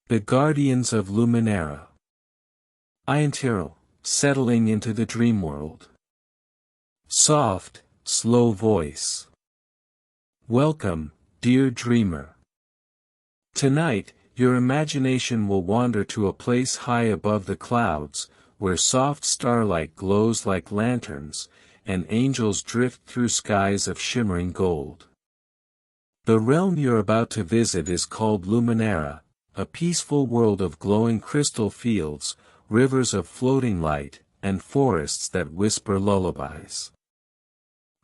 The Guardians of Luminara. Iantiro, settling into the dream world. Soft, slow voice. Welcome, dear dreamer. Tonight, your imagination will wander to a place high above the clouds, where soft starlight glows like lanterns, and angels drift through skies of shimmering gold. The realm you're about to visit is called Luminara, a peaceful world of glowing crystal fields, rivers of floating light, and forests that whisper lullabies.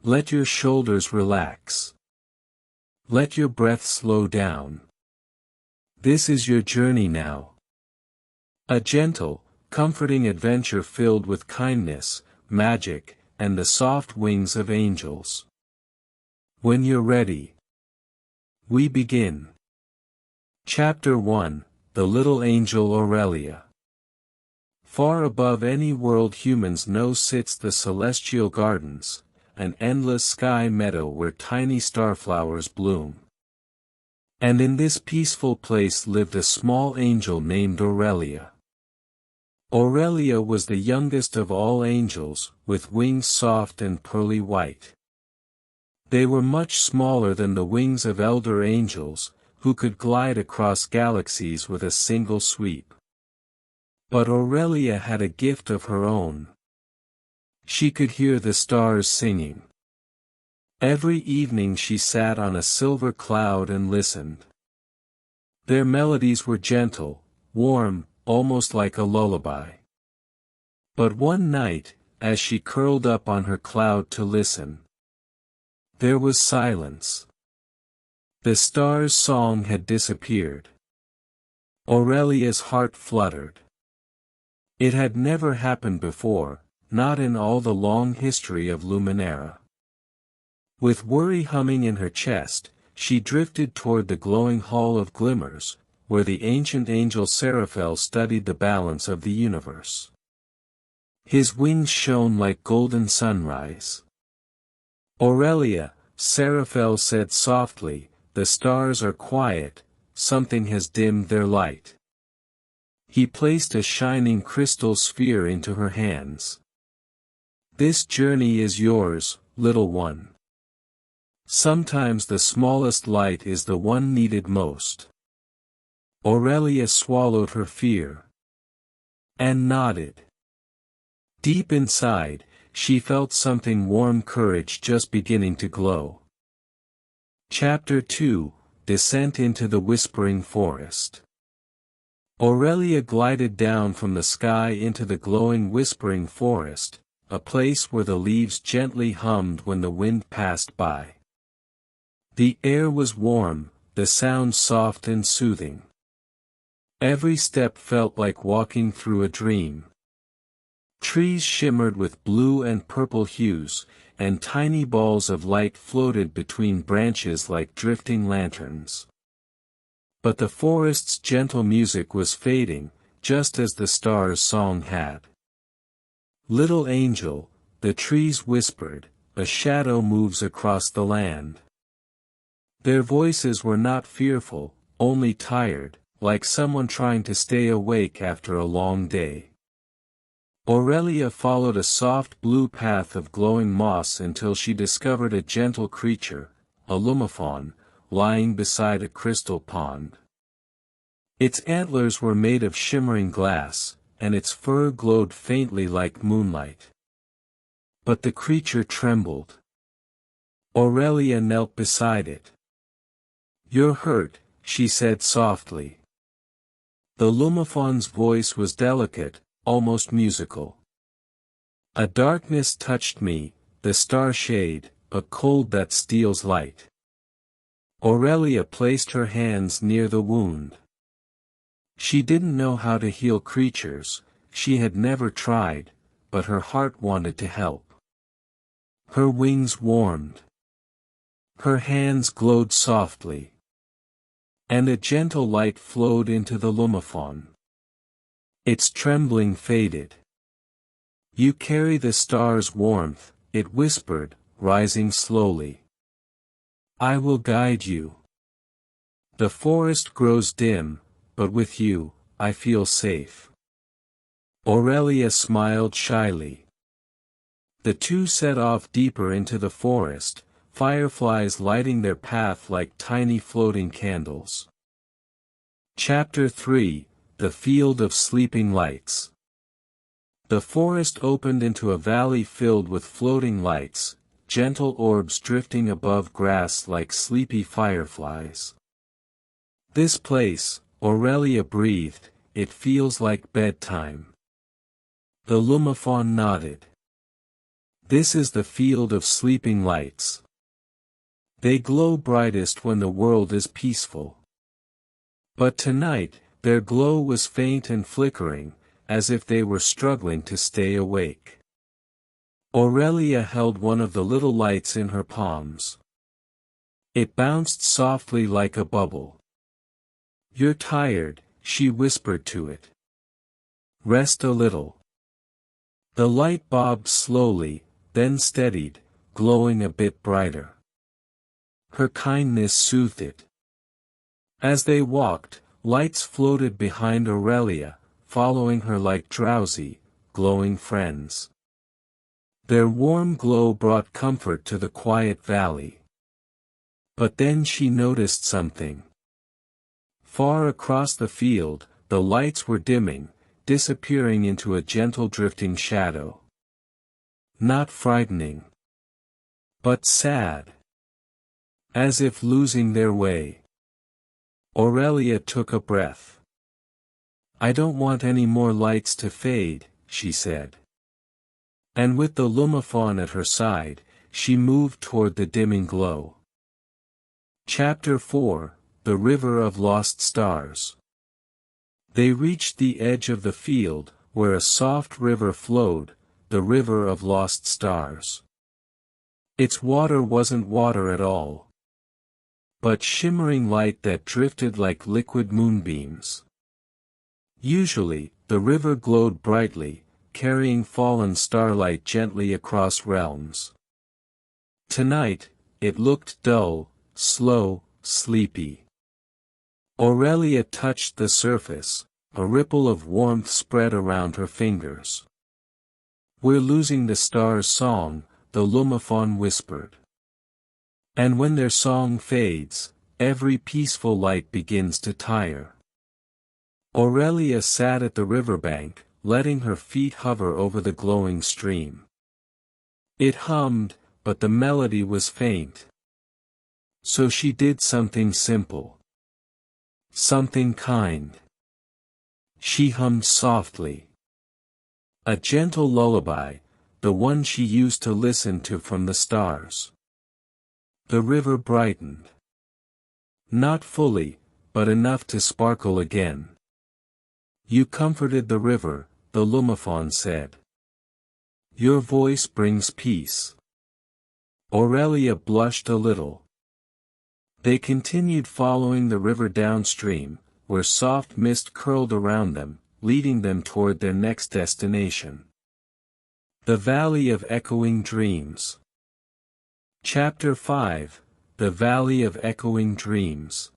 Let your shoulders relax. Let your breath slow down. This is your journey now. A gentle, comforting adventure filled with kindness, magic, and the soft wings of angels. When you're ready, we begin. Chapter 1, The Little Angel Aurelia. Far above any world humans know sits the celestial gardens, an endless sky meadow where tiny starflowers bloom. And in this peaceful place lived a small angel named Aurelia. Aurelia was the youngest of all angels, with wings soft and pearly white. They were much smaller than the wings of elder angels, who could glide across galaxies with a single sweep. But Aurelia had a gift of her own. She could hear the stars singing. Every evening she sat on a silver cloud and listened. Their melodies were gentle, warm, almost like a lullaby. But one night, as she curled up on her cloud to listen, there was silence. The stars' song had disappeared. Aurelia's heart fluttered. It had never happened before, not in all the long history of Luminara. With worry humming in her chest, she drifted toward the glowing Hall of Glimmers, where the ancient angel Seraphel studied the balance of the universe. His wings shone like golden sunrise. Aurelia, Seraphel said softly, the stars are quiet, something has dimmed their light. He placed a shining crystal sphere into her hands. This journey is yours, little one. Sometimes the smallest light is the one needed most. Aurelia swallowed her fear. And nodded. Deep inside, she felt something warm courage just beginning to glow. Chapter 2, Descent into the Whispering Forest. Aurelia glided down from the sky into the glowing whispering forest, a place where the leaves gently hummed when the wind passed by. The air was warm, the sound soft and soothing. Every step felt like walking through a dream. Trees shimmered with blue and purple hues, and tiny balls of light floated between branches like drifting lanterns. But the forest's gentle music was fading, just as the stars' song had. Little angel, the trees whispered, a shadow moves across the land. Their voices were not fearful, only tired, like someone trying to stay awake after a long day. Aurelia followed a soft blue path of glowing moss until she discovered a gentle creature, a lumaphon, lying beside a crystal pond. Its antlers were made of shimmering glass, and its fur glowed faintly like moonlight. But the creature trembled. Aurelia knelt beside it. "You're hurt," she said softly. The lumaphon's voice was delicate, almost musical. "A darkness touched me, the star shade, a cold that steals light." Aurelia placed her hands near the wound. She didn't know how to heal creatures, she had never tried, but her heart wanted to help. Her wings warmed. Her hands glowed softly. And a gentle light flowed into the lumaphon. Its trembling faded. "You carry the star's warmth," it whispered, rising slowly. "I will guide you. The forest grows dim, but with you, I feel safe." Aurelia smiled shyly. The two set off deeper into the forest, fireflies lighting their path like tiny floating candles. Chapter 3: The Field of Sleeping Lights. The forest opened into a valley filled with floating lights, gentle orbs drifting above grass like sleepy fireflies. "This place," Aurelia breathed, "it feels like bedtime." The Lumifaun nodded. "This is the Field of Sleeping Lights. They glow brightest when the world is peaceful." But tonight, their glow was faint and flickering, as if they were struggling to stay awake. Aurelia held one of the little lights in her palms. It bounced softly like a bubble. "You're tired," she whispered to it. "Rest a little." The light bobbed slowly, then steadied, glowing a bit brighter. Her kindness soothed it. As they walked, lights floated behind Aurelia, following her like drowsy, glowing friends. Their warm glow brought comfort to the quiet valley. But then she noticed something. Far across the field, the lights were dimming, disappearing into a gentle drifting shadow. Not frightening, but sad. As if losing their way. Aurelia took a breath. "I don't want any more lights to fade," she said. And with the Lumifaun at her side, she moved toward the dimming glow. Chapter 4: The River of Lost Stars. They reached the edge of the field, where a soft river flowed, the River of Lost Stars. Its water wasn't water at all, but shimmering light that drifted like liquid moonbeams. Usually, the river glowed brightly, carrying fallen starlight gently across realms. Tonight, it looked dull, slow, sleepy. Aurelia touched the surface, a ripple of warmth spread around her fingers. "We're losing the stars' song," the Lumifaun whispered. And when their song fades, every peaceful light begins to tire. Aurelia sat at the riverbank, letting her feet hover over the glowing stream. It hummed, but the melody was faint. So she did something simple. Something kind. She hummed softly. A gentle lullaby, the one she used to listen to from the stars. The river brightened. Not fully, but enough to sparkle again. "You comforted the river," the Lumifaun said. "Your voice brings peace." Aurelia blushed a little. They continued following the river downstream, where soft mist curled around them, leading them toward their next destination. The Valley of Echoing Dreams. Chapter 5: The Valley of Echoing Dreams.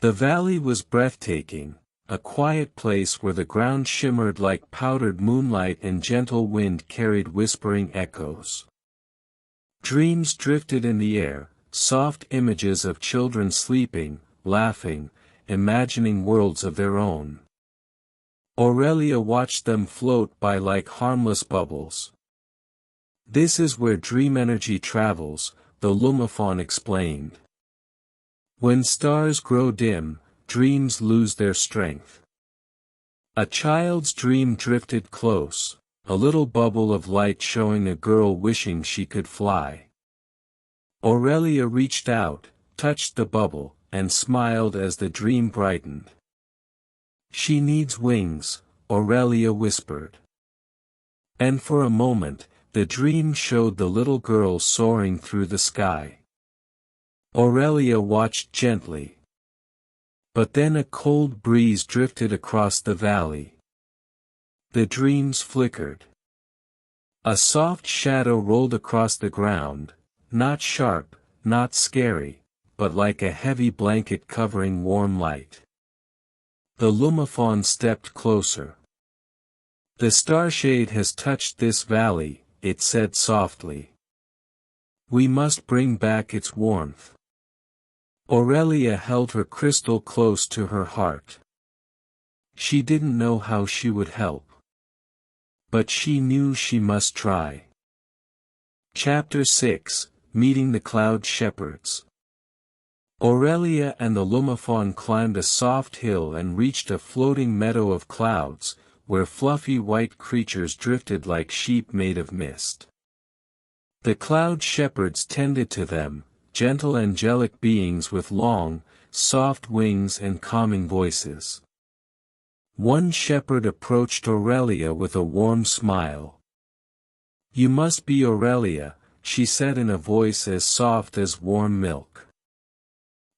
The valley was breathtaking, a quiet place where the ground shimmered like powdered moonlight and gentle wind carried whispering echoes. Dreams drifted in the air, soft images of children sleeping, laughing, imagining worlds of their own. Aurelia watched them float by like harmless bubbles. "This is where dream energy travels," the Lumifaun explained. "When stars grow dim, dreams lose their strength." A child's dream drifted close, a little bubble of light showing a girl wishing she could fly. Aurelia reached out, touched the bubble, and smiled as the dream brightened. "She needs wings," Aurelia whispered. And for a moment, the dream showed the little girl soaring through the sky. Aurelia watched gently. But then a cold breeze drifted across the valley. The dreams flickered. A soft shadow rolled across the ground, not sharp, not scary, but like a heavy blanket covering warm light. The Lumafaun stepped closer. The starshade has touched this valley, it said softly. We must bring back its warmth. Aurelia held her crystal close to her heart. She didn't know how she would help. But she knew she must try. Chapter 6, Meeting the Cloud Shepherds. Aurelia and the Lumafaun climbed a soft hill and reached a floating meadow of clouds, where fluffy white creatures drifted like sheep made of mist. The cloud shepherds tended to them, gentle angelic beings with long, soft wings and calming voices. One shepherd approached Aurelia with a warm smile. "You must be Aurelia," she said in a voice as soft as warm milk.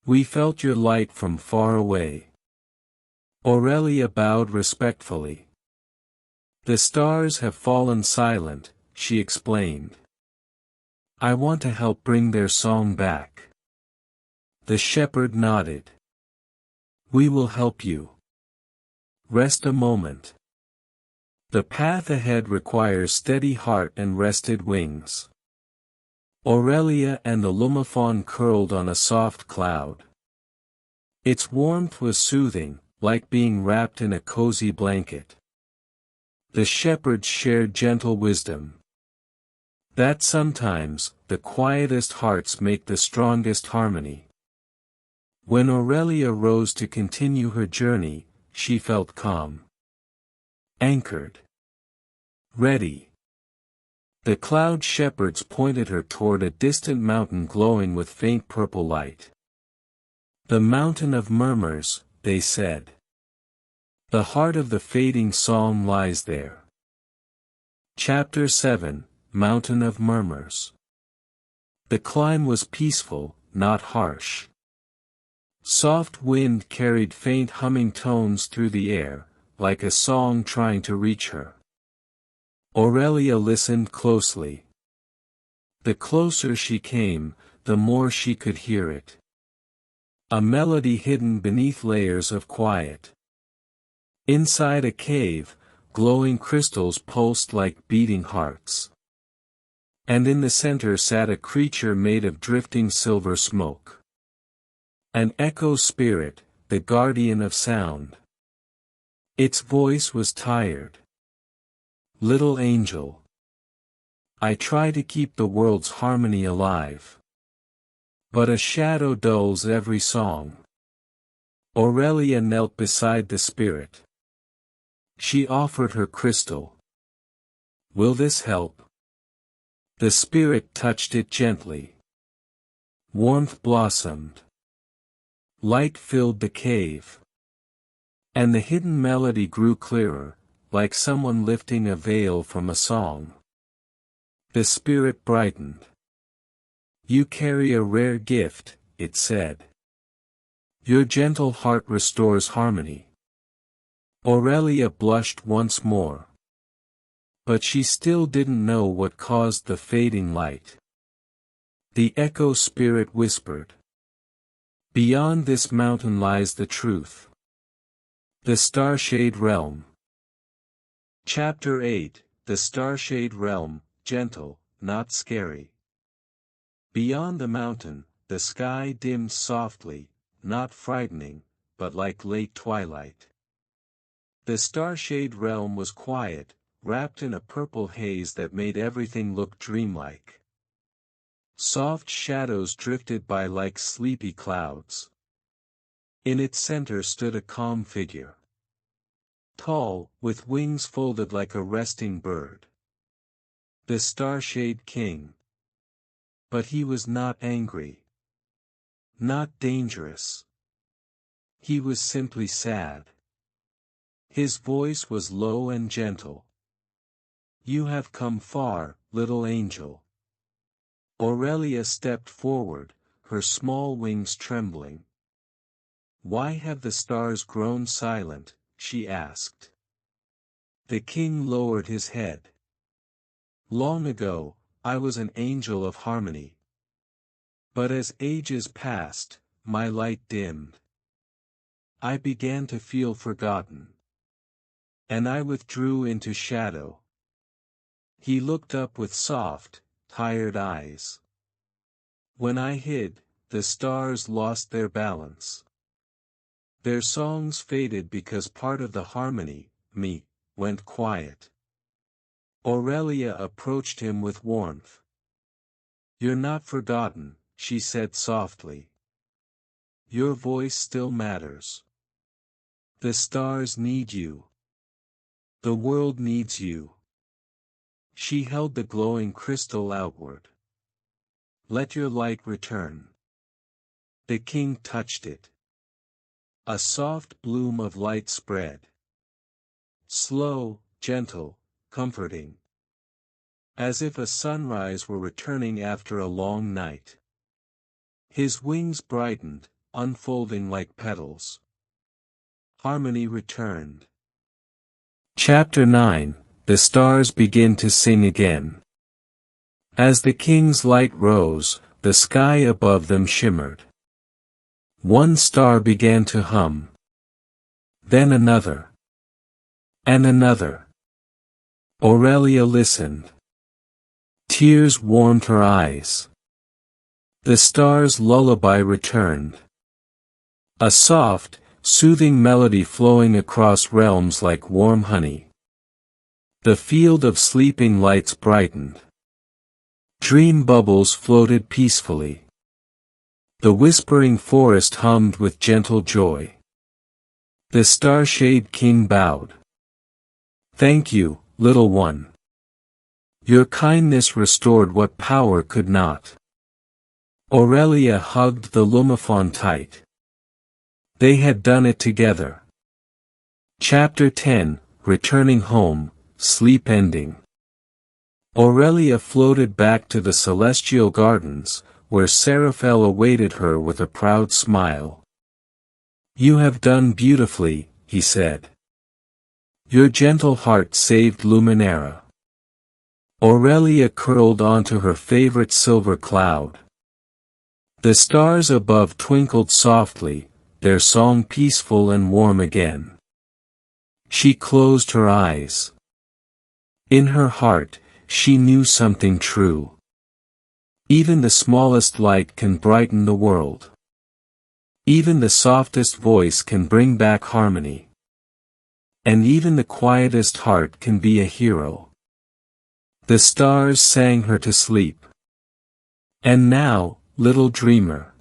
"We felt your light from far away." Aurelia bowed respectfully. "The stars have fallen silent," she explained. "I want to help bring their song back." The shepherd nodded. "We will help you. Rest a moment. The path ahead requires steady heart and rested wings." Aurelia and the Lumafaun curled on a soft cloud. Its warmth was soothing, like being wrapped in a cozy blanket. The shepherds shared gentle wisdom. That sometimes, the quietest hearts make the strongest harmony. When Aurelia rose to continue her journey, she felt calm. Anchored. Ready. The cloud shepherds pointed her toward a distant mountain glowing with faint purple light. "The Mountain of Murmurs," they said. "The heart of the fading psalm lies there." Chapter 7, Mountain of Murmurs. The climb was peaceful, not harsh. Soft wind carried faint humming tones through the air, like a song trying to reach her. Aurelia listened closely. The closer she came, the more she could hear it. A melody hidden beneath layers of quiet. Inside a cave, glowing crystals pulsed like beating hearts. And in the center sat a creature made of drifting silver smoke. An echo spirit, the guardian of sound. Its voice was tired. "Little angel. I try to keep the world's harmony alive. But a shadow dulls every song." Aurelia knelt beside the spirit. She offered her crystal. "Will this help?" The spirit touched it gently. Warmth blossomed. Light filled the cave. And the hidden melody grew clearer, like someone lifting a veil from a song. The spirit brightened. "You carry a rare gift," it said. "Your gentle heart restores harmony." Aurelia blushed once more. But she still didn't know what caused the fading light. The echo spirit whispered. "Beyond this mountain lies the truth. The Starshade Realm." Chapter 8, The Starshade Realm, Gentle, Not Scary. Beyond the mountain, the sky dimmed softly, not frightening, but like late twilight. The Starshade Realm was quiet, wrapped in a purple haze that made everything look dreamlike. Soft shadows drifted by like sleepy clouds. In its center stood a calm figure. Tall, with wings folded like a resting bird. The Starshade King. But he was not angry. Not dangerous. He was simply sad. His voice was low and gentle. "You have come far, little angel." Aurelia stepped forward, her small wings trembling. "Why have the stars grown silent?" she asked. The king lowered his head. "Long ago, I was an angel of harmony. But as ages passed, my light dimmed. I began to feel forgotten. And I withdrew into shadow. He looked up with soft, tired eyes. When I hid, the stars lost their balance. Their songs faded because part of the harmony, me, went quiet. Aurelia approached him with warmth. "You're not forgotten," she said softly. "Your voice still matters. The stars need you. The world needs you." She held the glowing crystal outward. "Let your light return." The king touched it. A soft bloom of light spread. Slow, gentle, comforting. As if a sunrise were returning after a long night. His wings brightened, unfolding like petals. Harmony returned. Chapter 9. The stars begin to sing again. As the king's light rose, the sky above them shimmered. One star began to hum. Then another. And another. Aurelia listened. Tears warmed her eyes. The star's lullaby returned. A soft, soothing melody flowing across realms like warm honey. The field of sleeping lights brightened. Dream bubbles floated peacefully. The whispering forest hummed with gentle joy. The star-shaped king bowed. "Thank you, little one. Your kindness restored what power could not." Aurelia hugged the Lumiphone tight. They had done it together. Chapter 10. Returning home, sleep ending. Aurelia floated back to the celestial gardens, where Seraphel awaited her with a proud smile. "You have done beautifully," he said. "Your gentle heart saved Luminara." Aurelia curled onto her favorite silver cloud. The stars above twinkled softly, their song peaceful and warm again. She closed her eyes. In her heart, she knew something true. Even the smallest light can brighten the world. Even the softest voice can bring back harmony. And even the quietest heart can be a hero. The stars sang her to sleep. And now, little dreamer,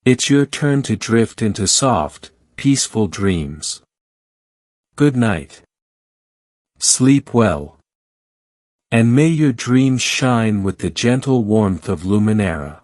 it's your turn to drift into soft, peaceful dreams. Good night. Sleep well. And may your dreams shine with the gentle warmth of Luminara.